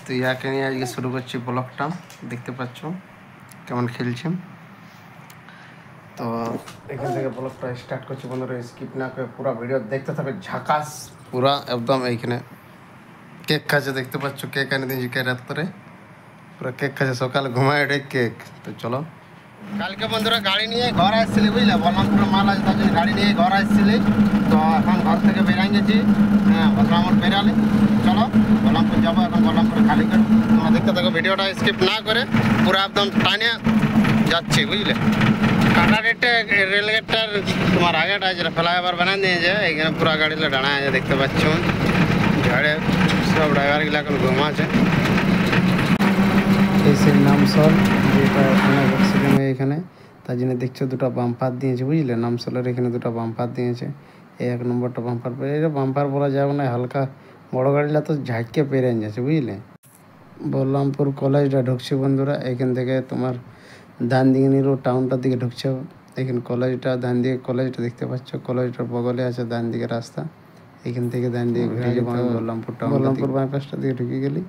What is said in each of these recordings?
তো ইয়াকে নিয়ে আজকে শুরু করছি ব্লগটা। দেখতে পাচ্ছ কেমন খেলছে। তো এখান থেকে ব্লগটা স্টার্ট করছি বন্ধুরা, স্কিপ না করে পুরো ভিডিও দেখতে থাকবে। ঝাকাস পুরা একদম। এইখানে কেক খাচ্ছে, দেখতে পাচ্ছ কেক এনে দিয়েছি কে রাত করে, পুরো কেক খাচ্ছে সকালে ঘুমায় ওঠে কেক। তো চলো, কালকে বন্ধুরা গাড়ি নিয়ে ঘর আসছিলি বুঝলে, বলরামপুর মাল আছে তার জন্য গাড়ি নিয়ে ঘর আসছিলি। তো এখন ঘর থেকে বেরিয়ে গেছি, হ্যাঁ বলরামপুর বেরালি। চলো বলরামপুর যাবো, এখন বলরামপুর খালি করে তোমরা দেখতে থাকো ভিডিওটা স্কিপ না করে, পুরো একদম টানে যাচ্ছি বুঝলে। কাটারেটে রেলগেটটার তোমার আগেটা যেটা ফ্লাইওভার বানিয়ে দিয়েছে, এখানে পুরো গাড়িগুলো ডানা আছে দেখতে পাচ্ছ। ঝাড়ে সব ড্রাইভারগুলো এখন ঘুমাচ্ছে। এসে নামসল, যেটা অনেক অ্যাক্সিডেন্ট হয় এখানে, তার জন্য দেখছো দুটো বাম্পার দিয়েছে বুঝলে। নামসলের এখানে দুটো বাম্পার দিয়েছে, এই 1 নম্বরটা বাম্পার পেয়ে, এটা বাম্পার বলা যাবে না, হালকা বড় গাড়িটা তো ঝাঁকিয়ে পেরে যাচ্ছে বুঝলে। বলরামপুর কলেজটা ঢুকছে বন্ধুরা, এখান থেকে তোমার ডান দিকে নিলো টাউনটার দিকে ঢুকছে। এখানে কলেজটা ডান দিকে, কলেজটা দেখতে পাচ্ছ, কলেজটার বগলে আছে ডান দিকে রাস্তা। এখান থেকে ডান দিকে ঘুরে যাবো বলরামপুর টাউন, বলরামপুর বাইপাসটা দিকে ঢুকে গেলি।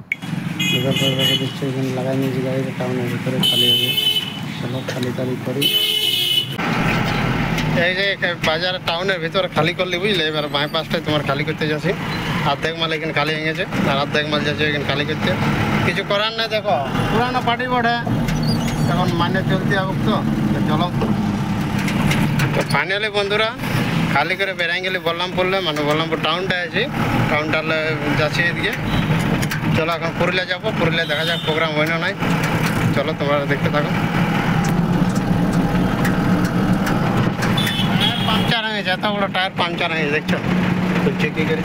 ঢোকার পর দেখছো এখানে লাগাই নিয়েছি গাড়িটা, টাউনের ভিতরে খালি হবে। চলো খালি করি। এই যে বাজার টাউনের ভিতরে খালি করলি বুঝলে, এবার বাইপাসটাই তোমার খালি করতে যাচ্ছি। অর্ধেক মাল এখানে খালি হয়ে গেছে, আর অর্ধেক মাল যাচ্ছে এখানে খালি করতে। কিছু করার নেই, দেখো পুরানো পার্টি বোর্ডে এখন মানে চলতে হবে। তো চলো, তো ফাইনালি বন্ধুরা খালি করে বেড়াই গেলি বলরামপুরলে, মানে বলরামপুর টাউনটা আছে, টাউনটা যাচ্ছি এদিকে। চলো এখন পুরুলিয়া যাবো, পুরুলিয়া দেখা যাক প্রোগ্রাম হয় না নাই। চলো তোমরা দেখতে থাকো। টায়ার পাংচার হয়ে গেছে, এত বড় টায়ার পাংচার হয়ে গেছে, দেখছো খুলছে কী করে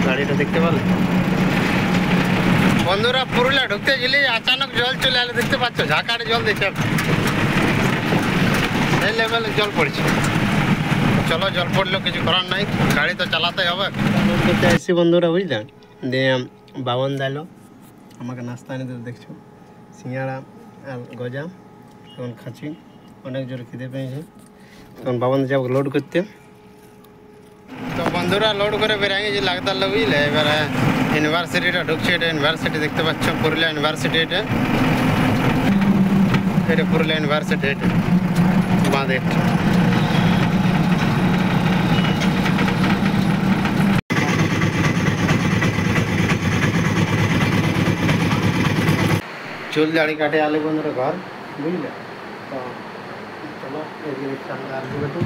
গাড়িটা দেখতে পারলে বন্ধুরা। পুরুলিয়া ঢুকতে গেলে আচানক জল চলে এলে, দেখতে পাচ্ছ ঝাঁকারে জল দেখছো, এই লেভেলে জল পড়ছে। চলো জল পড়লেও কিছু করার নাই, গাড়ি তো চালাতেই হবে। করতে এসেছি বন্ধুরা বুঝলেন, দিয়ে বাবন দাইলো আমাকে নাস্তা এনে দিতে, দেখছো সিঙ্গাড়া আর গজা। এখন খাচ্ছি, অনেক জোরে খিদে পেয়েছে। তখন বাবন যাবো লোড করতে। তো বন্ধুরা লোড করে বেরিয়ে গেছি লাগতার বুঝলে। এবারে ইউনিভার্সিটিটা ঢুকছে, এটা ইউনিভার্সিটি দেখতে পাচ্ছ, পুরুলিয়া ইউনিভার্সিটি। এটা পুরুলিয়া ইউনিভার্সিটি, এটা বাঁধে। চুল দাড়ি কাটে আলে বন্ধুরা ঘর বুঝলে। তো চলো এই জিনিসটা আর দিবে তো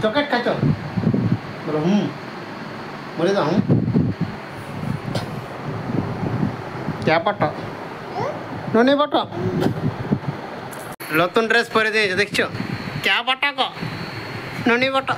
চকেট খাচ্ছ বলো বলে দাও ক্যা পাটা ননি পাটা নতুন ড্রেস পরে দিয়েছে দেখছো, ক্যা পাটা ননি পাটা।